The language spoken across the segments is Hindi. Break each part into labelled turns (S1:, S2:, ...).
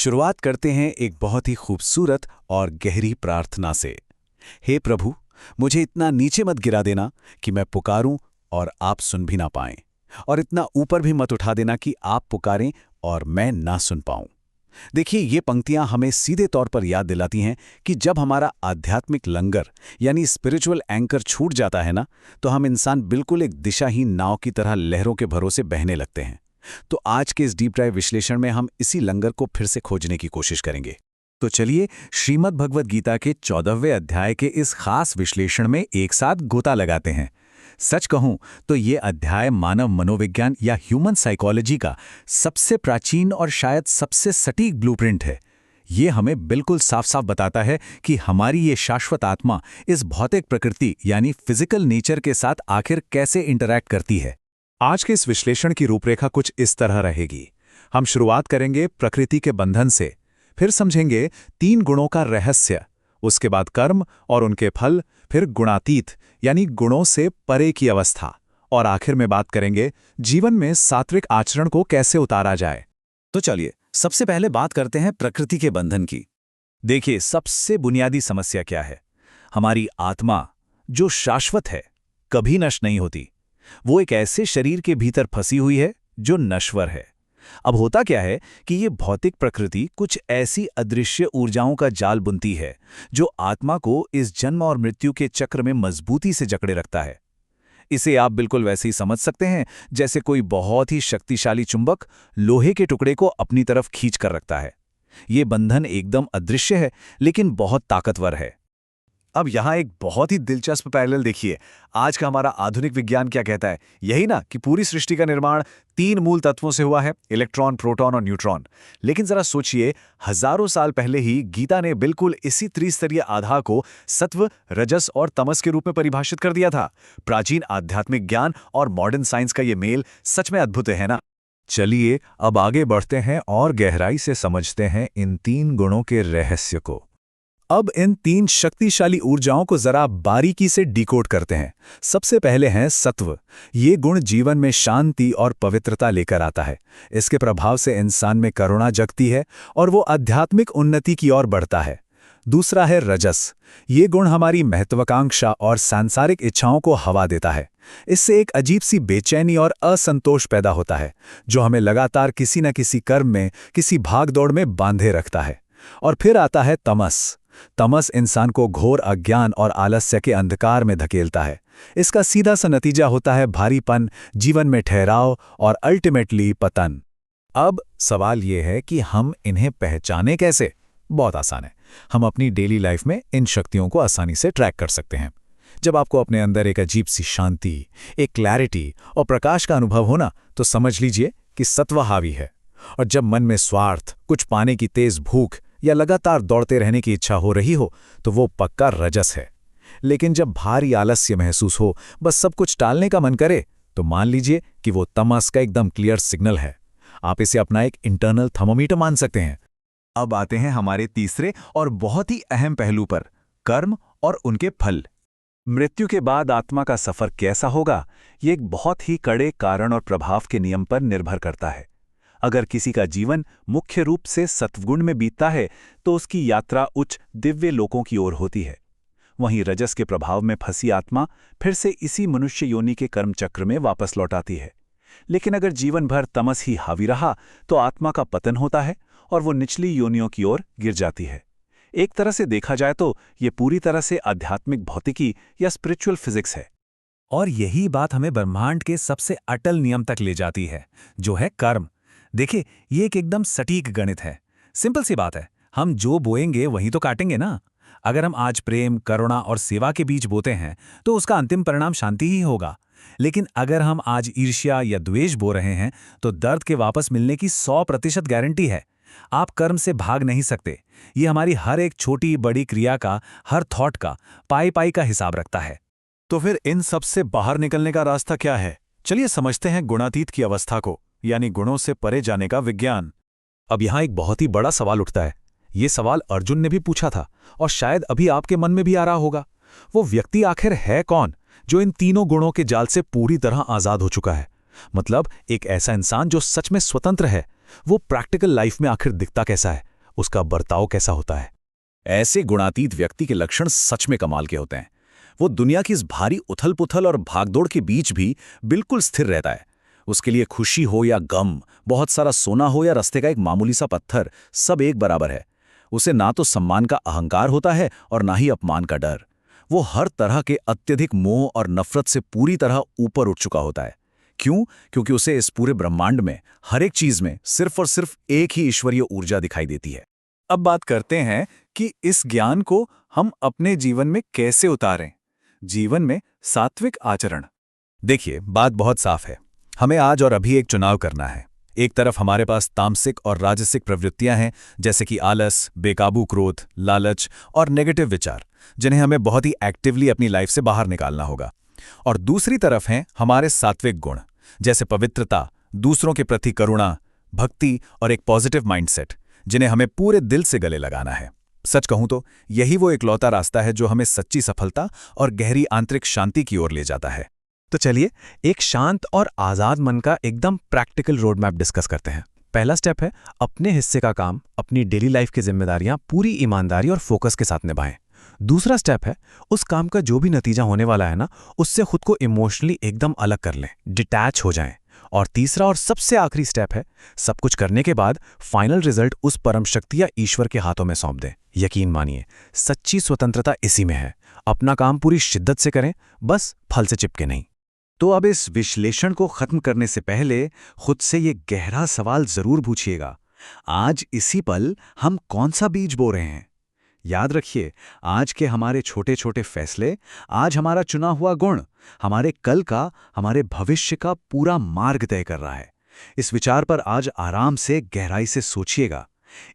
S1: शुरुआत करते हैं एक बहुत ही खूबसूरत और गहरी प्रार्थना से। हे प्रभु, मुझे इतना नीचे मत गिरा देना कि मैं पुकारूं और आप सुन भी ना पाएं, और इतना ऊपर भी मत उठा देना कि आप पुकारें और मैं ना सुन पाऊं। देखिए, ये पंक्तियां हमें सीधे तौर पर याद दिलाती हैं कि जब हमारा आध्यात्मिक लंगर यानी स्पिरिचुअल एंकर छूट जाता है ना, तो हम इंसान बिल्कुल एक दिशाहीन नाव की तरह लहरों के भरोसे बहने लगते हैं। तो आज के इस डीप डाइव विश्लेषण में हम इसी लंगर को फिर से खोजने की कोशिश करेंगे। तो चलिए श्रीमद् भगवद गीता के 14वें अध्याय के इस खास विश्लेषण में एक साथ गोता लगाते हैं। सच कहूं तो ये अध्याय मानव मनोविज्ञान या ह्यूमन साइकोलॉजी का सबसे प्राचीन और शायद सबसे सटीक ब्लूप्रिंट है। ये हमें बिल्कुल साफ साफ बताता है कि हमारी ये शाश्वत आत्मा इस भौतिक प्रकृति यानी फिजिकल नेचर के साथ आखिर कैसे इंटरैक्ट करती है। आज के इस विश्लेषण की रूपरेखा कुछ इस तरह रहेगी। हम शुरुआत करेंगे प्रकृति के बंधन से, फिर समझेंगे 3 गुणों का रहस्य, उसके बाद कर्म और उनके फल, फिर गुणातीत यानी गुणों से परे की अवस्था, और आखिर में बात करेंगे जीवन में सात्विक आचरण को कैसे उतारा जाए। तो चलिए सबसे पहले बात करते हैं प्रकृति के बंधन की। देखिए, सबसे बुनियादी समस्या क्या है? हमारी आत्मा जो शाश्वत है, कभी नष्ट नहीं होती। वो एक ऐसे शरीर के भीतर फंसी हुई है जो नश्वर है। अब होता क्या है कि ये भौतिक प्रकृति कुछ ऐसी अदृश्य ऊर्जाओं का जाल बुनती है जो आत्मा को इस जन्म और मृत्यु के चक्र में मजबूती से जकड़े रखता है। इसे आप बिल्कुल वैसे ही समझ सकते हैं जैसे कोई बहुत ही शक्तिशाली चुंबक लोहे के टुकड़े को अपनी तरफ खींच कर रखता है। ये बंधन एकदम अदृश्य है लेकिन बहुत ताकतवर है। अब यहाँ एक बहुत ही दिलचस्प पैरेलल देखिए। आज का हमारा आधुनिक विज्ञान क्या कहता है? यही ना कि पूरी सृष्टि का निर्माण 3 मूल तत्वों से हुआ है, इलेक्ट्रॉन, प्रोटॉन और न्यूट्रॉन। लेकिन जरा सोचिए, हजारों साल पहले ही गीता ने बिल्कुल इसी त्रिस्तरीय आधार को सत्व, रजस और तमस के रूप में परिभाषित कर दिया था। प्राचीन आध्यात्मिक ज्ञान और मॉडर्न साइंस का ये मेल सच में अद्भुत है ना? चलिए अब आगे बढ़ते हैं और गहराई से समझते हैं इन 3 गुणों के रहस्य को। अब इन 3 शक्तिशाली ऊर्जाओं को जरा बारीकी से डिकोड करते हैं। सबसे पहले हैं सत्व। ये गुण जीवन में शांति और पवित्रता लेकर आता है। इसके प्रभाव से इंसान में करुणा जगती है और वो आध्यात्मिक उन्नति की ओर बढ़ता है। दूसरा है रजस। ये गुण हमारी महत्वाकांक्षा और सांसारिक इच्छाओं को हवा देता है। इससे एक अजीब सी बेचैनी और असंतोष पैदा होता है जो हमें लगातार किसी न किसी कर्म में, किसी भागदौड़ में बांधे रखता है। और फिर आता है तमस। तमस इंसान को घोर अज्ञान और आलस्य के अंधकार में धकेलता है। इसका सीधा सा नतीजा होता है भारीपन, जीवन में ठहराव और अल्टीमेटली पतन। अब सवाल यह है कि हम इन्हें पहचानें कैसे? बहुत आसान है। हम अपनी डेली लाइफ में इन शक्तियों को आसानी से ट्रैक कर सकते हैं। जब आपको अपने अंदर एक अजीब सी शांति, एक क्लैरिटी और प्रकाश का अनुभव होना, तो समझ लीजिए कि सत्व हावी है। और जब मन में स्वार्थ, कुछ पाने की तेज भूख या लगातार दौड़ते रहने की इच्छा हो रही हो, तो वो पक्का रजस है। लेकिन जब भारी आलस्य महसूस हो, बस सब कुछ टालने का मन करे, तो मान लीजिए कि वो तमस का एकदम क्लियर सिग्नल है। आप इसे अपना एक इंटरनल थर्मोमीटर मान सकते हैं। अब आते हैं हमारे तीसरे और बहुत ही अहम पहलू पर, कर्म और उनके फल। मृत्यु के बाद आत्मा का सफर कैसा होगा, ये एक बहुत ही कड़े कारण और प्रभाव के नियम पर निर्भर करता है। अगर किसी का जीवन मुख्य रूप से सत्वगुण में बीतता है तो उसकी यात्रा उच्च दिव्य लोकों की ओर होती है। वहीं रजस के प्रभाव में फंसी आत्मा फिर से इसी मनुष्य योनि के कर्म चक्र में वापस लौट आती है। लेकिन अगर जीवन भर तमस ही हावी रहा तो आत्मा का पतन होता है और वो निचली योनियों की ओर गिर जाती है। एक तरह से देखा जाए तो ये पूरी तरह से आध्यात्मिक भौतिकी या स्पिरिचुअल फिजिक्स है। और यही बात हमें ब्रह्मांड के सबसे अटल नियम तक ले जाती है, जो है कर्म। देखिए, ये एक एकदम सटीक गणित है। सिंपल सी बात है, हम जो बोएंगे वही तो काटेंगे ना। अगर हम आज प्रेम, करुणा और सेवा के बीज बोते हैं तो उसका अंतिम परिणाम शांति ही होगा। लेकिन अगर हम आज ईर्ष्या या द्वेष बो रहे हैं तो दर्द के वापस मिलने की 100% गारंटी है। आप कर्म से भाग नहीं सकते। ये हमारी हर एक छोटी बड़ी क्रिया का, हर थॉट का पाई पाई का हिसाब रखता है। तो फिर इन सब से बाहर निकलने का रास्ता क्या है? चलिए समझते हैं गुणातीत की अवस्था को, यानी गुणों से परे जाने का विज्ञान। अब यहां एक बहुत ही बड़ा सवाल उठता है। ये सवाल अर्जुन ने भी पूछा था और शायद अभी आपके मन में भी आ रहा होगा। वो व्यक्ति आखिर है कौन जो इन तीनों गुणों के जाल से पूरी तरह आजाद हो चुका है? मतलब एक ऐसा इंसान जो सच में स्वतंत्र है। वो प्रैक्टिकल लाइफ में आखिर दिखता कैसा है? उसका बर्ताव कैसा होता है। ऐसे गुणातीत व्यक्ति के लक्षण सच में कमाल के होते हैं। वो दुनिया की इस भारी उथल-पुथल और भागदौड़ के बीच भी बिल्कुल स्थिर रहता है। उसके लिए खुशी हो या गम, बहुत सारा सोना हो या रास्ते का एक मामूली सा पत्थर, सब एक बराबर है। उसे ना तो सम्मान का अहंकार होता है और ना ही अपमान का डर। वो हर तरह के अत्यधिक मोह और नफरत से पूरी तरह ऊपर उठ चुका होता है। क्यों? क्योंकि उसे इस पूरे ब्रह्मांड में, हर एक चीज में सिर्फ और सिर्फ एक ही ईश्वरीय ऊर्जा दिखाई देती है। अब बात करते हैं कि इस ज्ञान को हम अपने जीवन में कैसे उतारें। जीवन में सात्विक आचरण। देखिए, बात बहुत साफ है। हमें आज और अभी एक चुनाव करना है। एक तरफ हमारे पास तामसिक और राजसिक प्रवृत्तियां हैं, जैसे कि आलस, बेकाबू क्रोध, लालच और नेगेटिव विचार, जिन्हें हमें बहुत ही एक्टिवली अपनी लाइफ से बाहर निकालना होगा। और दूसरी तरफ हैं हमारे सात्विक गुण, जैसे पवित्रता, दूसरों के प्रति करुणा, भक्ति और एक पॉजिटिव माइंडसेट, जिन्हें हमें पूरे दिल से गले लगाना है। सच कहूं तो यही वो इकलौता रास्ता है जो हमें सच्ची सफलता और गहरी आंतरिक शांति की ओर ले जाता है। तो चलिए एक शांत और आज़ाद मन का एकदम प्रैक्टिकल रोड मैप डिस्कस करते हैं। पहला स्टेप है अपने हिस्से का काम, अपनी डेली लाइफ की जिम्मेदारियां पूरी ईमानदारी और फोकस के साथ निभाएं। दूसरा स्टेप है उस काम का जो भी नतीजा होने वाला है ना, उससे खुद को इमोशनली एकदम अलग कर लें, डिटैच हो जाएं। और तीसरा और सबसे आखिरी स्टेप है सब कुछ करने के बाद फाइनल रिजल्ट उस परम शक्ति या ईश्वर के हाथों में सौंप दें। यकीन मानिए, सच्ची स्वतंत्रता इसी में है। अपना काम पूरी शिद्दत से करें, बस फल से चिपके नहीं। तो अब इस विश्लेषण को खत्म करने से पहले खुद से ये गहरा सवाल जरूर पूछिएगा, आज इसी पल हम कौन सा बीज बो रहे हैं? याद रखिए, आज के हमारे छोटे छोटे फैसले, आज हमारा चुना हुआ गुण, हमारे कल का, हमारे भविष्य का पूरा मार्ग तय कर रहा है। इस विचार पर आज आराम से गहराई से सोचिएगा।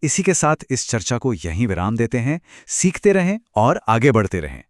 S1: इसी के साथ इस चर्चा को यहीं विराम देते हैं। सीखते रहें और आगे बढ़ते रहें।